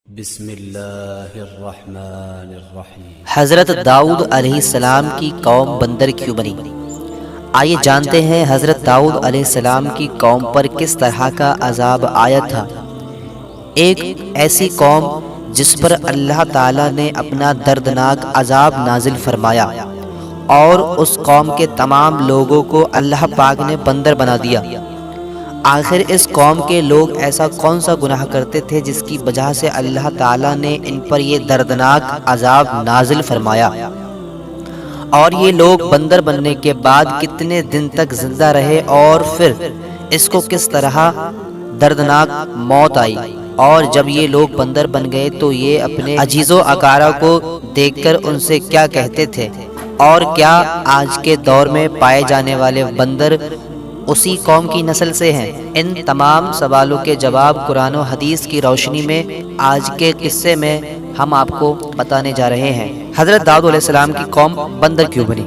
بسم اللہ الرحمن الرحیم۔ حضرت داؤد علیہ السلام کی قوم بندر کیوں بنی؟ آئیے جانتے ہیں حضرت داؤد علیہ السلام کی قوم پر کس طرح کا عذاب آیا تھا۔ ایک ایسی قوم جس پر اللہ تعالیٰ نے اپنا دردناک عذاب نازل فرمایا اور اس قوم کے تمام لوگوں کو اللہ پاک نے بندر بنا دیا۔ آخر اس قوم کے لوگ ایسا کون سا گناہ کرتے تھے جس کی وجہ سے اللہ تعالیٰ نے ان پر یہ دردناک عذاب نازل فرمایا، اور یہ لوگ بندر بننے کے بعد کتنے دن تک زندہ رہے، اور پھر اس کو کس طرح دردناک موت آئی، اور جب یہ لوگ بندر بن گئے تو یہ اپنے عزیز و اقارا کو دیکھ کر ان سے کیا کہتے تھے، اور کیا آج کے دور میں پائے جانے والے بندر اسی قوم کی نسل سے ہیں؟ ان تمام سوالوں کے جواب قرآن و حدیث کی روشنی میں آج کے قصے میں ہم آپ کو بتانے جا رہے ہیں۔ حضرت داؤد علیہ السلام کی قوم بندر کیوں بنی؟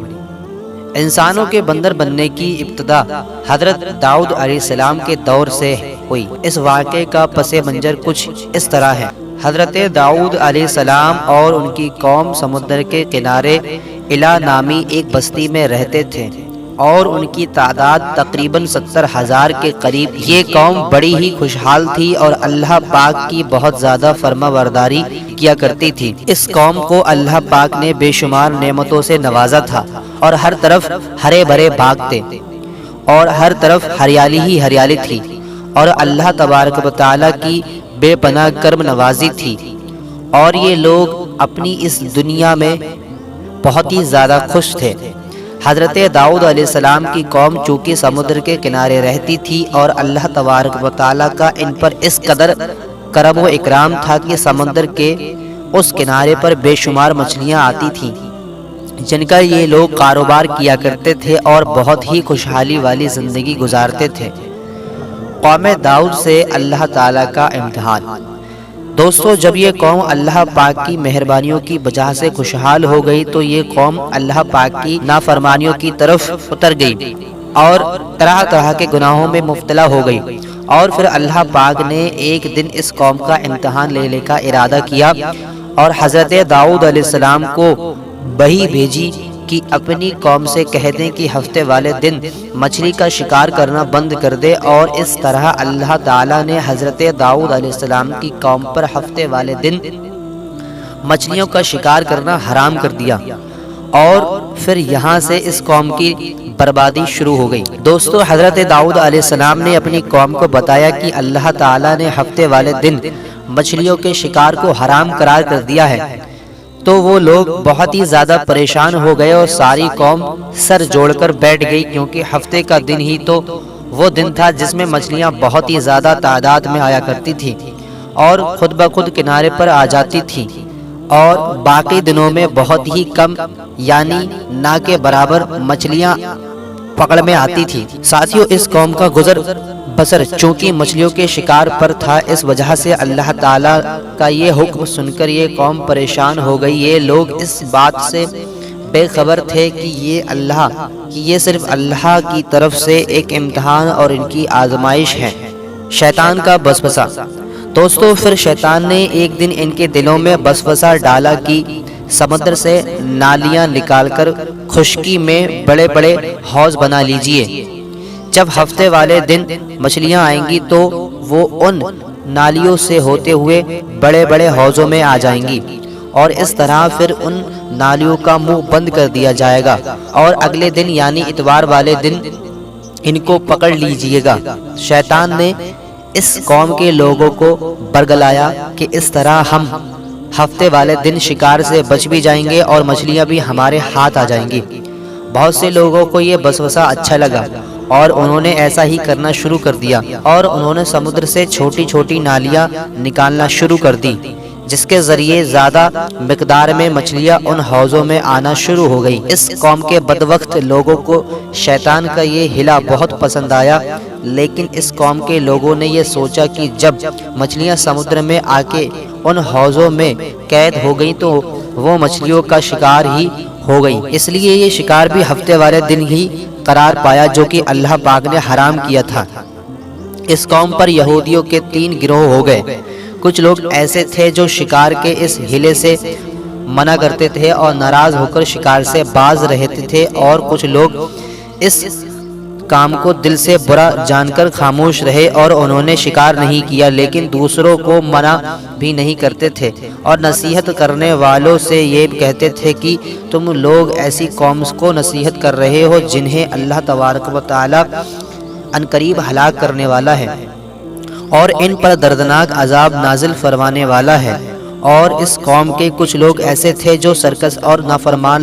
انسانوں کے بندر بننے کی ابتدا حضرت داؤد علیہ السلام کے دور سے ہوئی۔ اس واقعے کا پس منظر کچھ اس طرح ہے۔ حضرت داؤد علیہ السلام اور ان کی قوم سمندر کے کنارے الا نامی ایک بستی میں رہتے تھے، اور ان کی تعداد تقریباً 70,000 کے قریب۔ یہ قوم بڑی ہی خوشحال تھی اور اللہ پاک کی بہت زیادہ فرما برداری کیا کرتی تھی۔ اس قوم کو اللہ پاک نے بے شمار نعمتوں سے نوازا تھا، اور ہر طرف ہرے بھرے باغ تھے، اور ہر طرف ہریالی ہی ہریالی تھی، اور اللہ تبارک و تعالیٰ کی بے پناہ کرم نوازی تھی، اور یہ لوگ اپنی اس دنیا میں بہت ہی زیادہ خوش تھے۔ حضرت داؤد علیہ السلام کی قوم چونکہ سمندر کے کنارے رہتی تھی، اور اللہ تبارک و تعالیٰ کا ان پر اس قدر کرم و اکرام تھا کہ سمندر کے اس کنارے پر بے شمار مچھلیاں آتی تھیں جن کا یہ لوگ کاروبار کیا کرتے تھے اور بہت ہی خوشحالی والی زندگی گزارتے تھے۔ قوم داؤد سے اللہ تعالیٰ کا امتحان۔ دوستو، جب یہ قوم اللہ پاک کی مہربانیوں کی وجہ سے خوشحال ہو گئی تو یہ قوم اللہ پاک کی نافرمانیوں کی طرف اتر گئی اور طرح طرح کے گناہوں میں مبتلا ہو گئی، اور پھر اللہ پاک نے ایک دن اس قوم کا امتحان لینے کا ارادہ کیا، اور حضرت داؤد علیہ السلام کو وحی بھیجی کہ اپنی قوم سے کہہ دیں کہ ہفتے والے دن مچھلی کا شکار کرنا بند کر دے، اور اس طرح اللہ تعالیٰ نے حضرت داؤد علیہ السلام کی قوم پر ہفتے والے دن مچھلیوں کا شکار کرنا حرام کر دیا، اور پھر یہاں سے اس قوم کی بربادی شروع ہو گئی۔ دوستو، حضرت داؤد علیہ السلام نے اپنی قوم کو بتایا کہ اللہ تعالیٰ نے ہفتے والے دن مچھلیوں کے شکار کو حرام قرار کر دیا ہے، تو وہ لوگ بہت ہی زیادہ پریشان ہو گئے، اور ساری قوم سر جوڑ کر بیٹھ گئی، کیونکہ ہفتے کا دن ہی تو وہ دن تھا جس میں مچھلیاں بہت ہی زیادہ تعداد میں آیا کرتی تھیں اور خود بخود کنارے پر آ جاتی تھیں، اور باقی دنوں میں بہت ہی کم یعنی نہ کے برابر مچھلیاں پکڑ میں آتی تھی۔ ساتھیوں، اس قوم کا گزر بسر چونکہ مچھلیوں کے شکار پر تھا، اس وجہ سے اللہ تعالیٰ کا یہ حکم سن کر یہ قوم پریشان ہو گئی۔ یہ لوگ اس بات سے بے خبر تھے کہ یہ صرف اللہ کی طرف سے ایک امتحان اور ان کی آزمائش ہے۔ شیطان کا وسوسہ۔ دوستو، پھر شیطان نے ایک دن ان کے دلوں میں وسوسہ ڈالا کہ سمندر سے نالیاں نکال کر خشکی میں بڑے بڑے حوض بنا لیجئے۔ جب ہفتے والے دن مچھلیاں آئیں گی تو وہ ان نالیوں سے ہوتے ہوئے بڑے بڑے حوضوں میں آ جائیں گی، اور اس طرح پھر ان نالیوں کا منہ بند کر دیا جائے گا، اور اگلے دن یعنی اتوار والے دن ان کو پکڑ لیجئے گا۔ شیطان نے اس قوم کے لوگوں کو برگلایا کہ اس طرح ہم ہفتے والے دن شکار سے بچ بھی جائیں گے اور مچھلیاں بھی ہمارے ہاتھ آ جائیں گی۔ بہت سے لوگوں کو یہ وسوسہ اچھا لگا، اور انہوں نے ایسا ہی کرنا شروع کر دیا، اور انہوں نے سمندر سے چھوٹی چھوٹی نالیاں نکالنا شروع کر دی، جس کے ذریعے زیادہ مقدار میں مچھلیاں ان حوضوں میں آنا شروع ہو گئی۔ اس قوم کے بدبخت لوگوں کو شیطان کا یہ ہلا بہت پسند آیا، لیکن اس قوم کے لوگوں نے یہ سوچا کہ جب مچھلیاں سمندر میں آ کے ان حوضوں میں قید ہو گئیں تو وہ مچھلیوں کا شکار ہی ہو گئی، اس لیے یہ شکار بھی ہفتے والے دن ہی قرار پایا جو کہ اللہ پاک نے حرام کیا تھا۔ اس قوم پر یہودیوں کے 3 گروہ ہو گئے۔ کچھ لوگ ایسے تھے جو شکار کے اس ہیلے سے منع کرتے تھے اور ناراض ہو کر شکار سے باز رہتے تھے، اور کچھ لوگ اس کام کو دل سے برا جان کر خاموش رہے اور انہوں نے شکار نہیں کیا، لیکن دوسروں کو منع بھی نہیں کرتے تھے اور نصیحت کرنے والوں سے یہ کہتے تھے کہ تم لوگ ایسی قوم کو نصیحت کر رہے ہو جنہیں اللہ تبارک و تعالی عنقریب ہلاک کرنے والا ہے اور ان پر دردناک عذاب نازل فرمانے والا ہے۔ اور اس قوم کے کچھ لوگ ایسے تھے جو سرکش اور نافرمان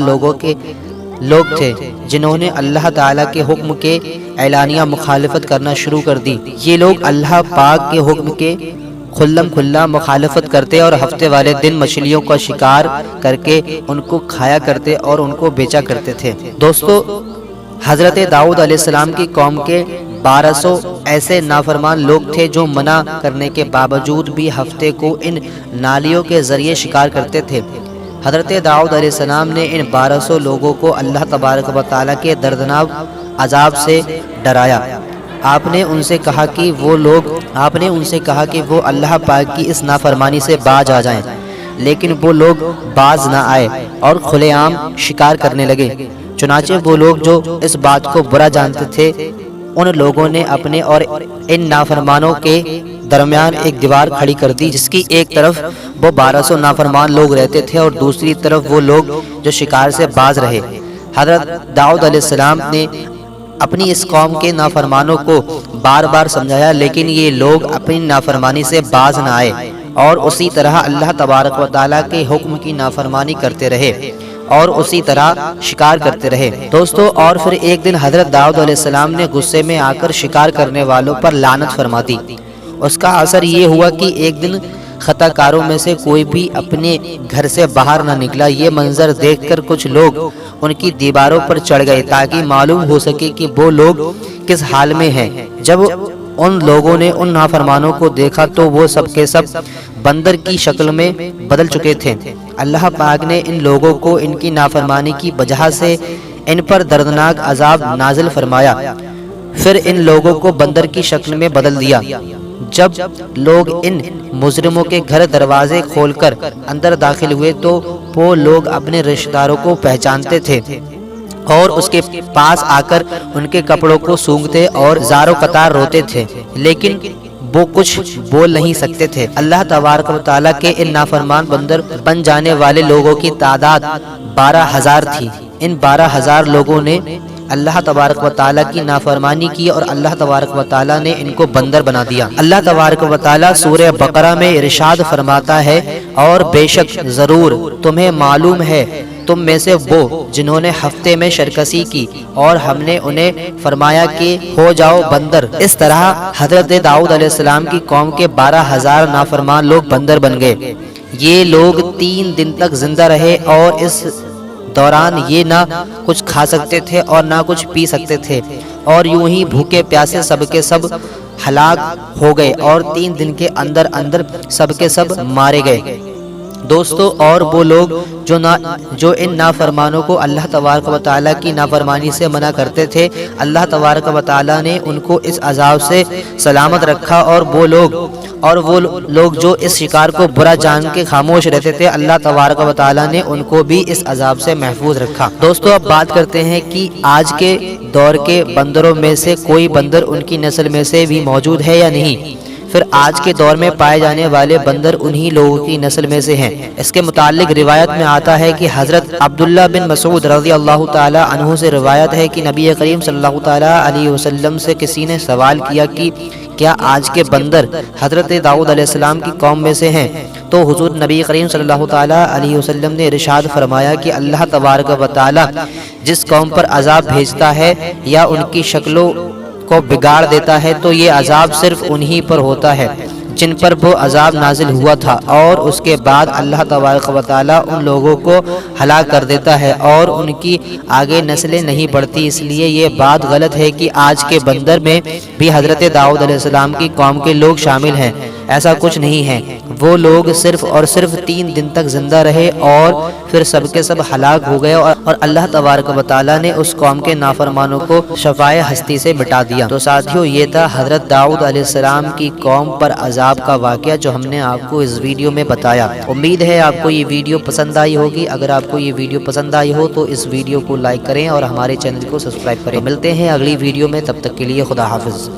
لوگ تھے جنہوں نے اللہ تعالیٰ کے حکم کے اعلانیہ مخالفت کرنا شروع کر دی۔ یہ لوگ اللہ پاک کے حکم کے کھلا مخالفت کرتے اور ہفتے والے دن مچھلیوں کا شکار کر کے ان کو کھایا کرتے اور ان کو بیچا کرتے تھے۔ دوستو، حضرت داؤد علیہ السلام کی قوم کے 1200 ایسے نافرمان لوگ تھے جو منع کرنے کے باوجود بھی ہفتے کو ان نالیوں کے ذریعے شکار کرتے تھے۔ حضرت داؤد علیہ السلام نے ان 1200 لوگوں کو اللہ تبارک و تعالیٰ کے دردناک عذاب سے ڈرایا۔ آپ نے ان سے کہا کہ وہ اللہ پاک کی اس نافرمانی سے باز آ جائیں، لیکن وہ لوگ باز نہ آئے اور کھلے عام شکار کرنے لگے۔ چنانچہ وہ لوگ جو اس بات کو برا جانتے تھے، ان لوگوں نے اپنے اور ان نافرمانوں کے درمیان ایک دیوار کھڑی کر دی، جس کی ایک طرف وہ 1200 نافرمان لوگ رہتے تھے اور دوسری طرف وہ لوگ جو شکار سے باز رہے۔ حضرت داؤد علیہ السلام نے اپنی اس قوم کے نافرمانوں کو بار بار سمجھایا، لیکن یہ لوگ اپنی نافرمانی سے باز نہ آئے اور اسی طرح اللہ تبارک و تعالیٰ کے حکم کی نافرمانی کرتے رہے اور اسی طرح شکار کرتے رہے۔ دوستو، اور پھر ایک دن حضرت داؤد علیہ السلام نے غصے میں آ کر شکار کرنے والوں پر لعنت فرما دی۔ اس کا اثر یہ ہوا کہ ایک دن خطا کاروں میں سے کوئی بھی اپنے گھر سے باہر نہ نکلا۔ یہ منظر دیکھ کر کچھ لوگ ان کی دیواروں پر چڑھ گئے تاکہ معلوم ہو سکے کہ وہ لوگ کس حال میں ہیں۔ جب ان لوگوں نے ان نافرمانوں کو دیکھا تو وہ سب کے سب بندر کی شکل میں بدل چکے تھے۔ اللہ پاک نے ان لوگوں کو ان کی نافرمانی کی وجہ سے ان پر دردناک عذاب نازل فرمایا، پھر ان لوگوں کو بندر کی شکل میں بدل دیا۔ جب لوگ ان مجرموں کے گھر دروازے کھول کر اندر داخل ہوئے تو وہ لوگ اپنے رشتہ داروں کو پہچانتے تھے اور اس کے پاس آ کر ان کے کپڑوں کو سونگھتے اور زار و قطار روتے تھے، لیکن وہ کچھ بول نہیں سکتے تھے۔ اللہ تبارک و تعالیٰ کے ان نافرمان بندر بن جانے والے لوگوں کی تعداد 12,000 تھی۔ ان 12,000 لوگوں نے اللہ تبارک و تعالیٰ کی نافرمانی کی اور اللہ تبارک و تعالیٰ نے ان کو بندر بنا دیا۔ اللہ تبارک و تعالیٰ سورہ بقرہ میں ارشاد فرماتا ہے، اور بے شک ضرور تمہیں معلوم ہے تم میں سے وہ جنہوں نے ہفتے میں شرکسی کی اور ہم نے انہیں فرمایا کہ ہو جاؤ بندر۔ اس طرح حضرت داؤد علیہ السلام کی قوم کے 12,000 نافرمان لوگ بندر بن گئے۔ یہ لوگ 3 دن تک زندہ رہے اور اس دوران یہ نہ کچھ کھا سکتے تھے اور نہ کچھ پی سکتے تھے، اور یوں ہی بھوکے پیاسے سب کے سب ہلاک ہو گئے اور 3 دن کے اندر سب کے سب مارے گئے۔ دوستو، اور وہ لوگ جو ان نافرمانوں کو اللہ تبارک و تعالیٰ کی نافرمانی سے منع کرتے تھے، اللہ تبارک و تعالیٰ نے ان کو اس عذاب سے سلامت رکھا، اور وہ لوگ جو اس شکار کو برا جان کے خاموش رہتے تھے، اللہ تبارک و تعالیٰ نے ان کو بھی اس عذاب سے محفوظ رکھا۔ دوستو، اب بات کرتے ہیں کہ آج کے دور کے بندروں میں سے کوئی بندر ان کی نسل میں سے بھی موجود ہے یا نہیں؟ پھر آج کے دور میں پائے جانے والے بندر انہی لوگوں کی نسل میں سے ہیں۔ اس کے متعلق روایت میں آتا ہے کہ حضرت عبداللہ بن مسعود رضی اللہ تعالی عنہ سے روایت ہے کہ نبی کریم صلی اللہ تعالی علیہ وسلم سے کسی نے سوال کیا کہ کیا آج کے بندر حضرت داؤد علیہ السلام کی قوم میں سے ہیں؟ تو حضور نبی کریم صلی اللہ تعالی علیہ وسلم نے ارشاد فرمایا کہ اللہ تبارک و تعالی جس قوم پر عذاب بھیجتا ہے یا ان کی شکلوں کو بگاڑ دیتا ہے تو یہ عذاب صرف انہی پر ہوتا ہے جن پر وہ عذاب نازل ہوا تھا، اور اس کے بعد اللہ تبارک و تعالیٰ ان لوگوں کو ہلاک کر دیتا ہے اور ان کی آگے نسلیں نہیں بڑھتی۔ اس لیے یہ بات غلط ہے کہ آج کے بندر میں بھی حضرت داؤد علیہ السلام کی قوم کے لوگ شامل ہیں۔ ایسا کچھ نہیں ہے، وہ لوگ صرف اور صرف 3 دن تک زندہ رہے اور پھر سب کے سب ہلاک ہو گئے، اور اللہ تبارک و تعالیٰ نے اس قوم کے نافرمانوں کو شفائے ہستی سے مٹا دیا۔ تو ساتھیو، یہ تھا حضرت داؤد علیہ السلام کی قوم پر عذاب کا واقعہ جو ہم نے آپ کو اس ویڈیو میں بتایا۔ امید ہے آپ کو یہ ویڈیو پسند آئی ہوگی۔ اگر آپ کو یہ ویڈیو پسند آئی ہو تو اس ویڈیو کو لائک کریں اور ہمارے چینل کو سبسکرائب کریں۔ ملتے ہیں اگلی ویڈیو میں، تب تک کے لیے خدا حافظ۔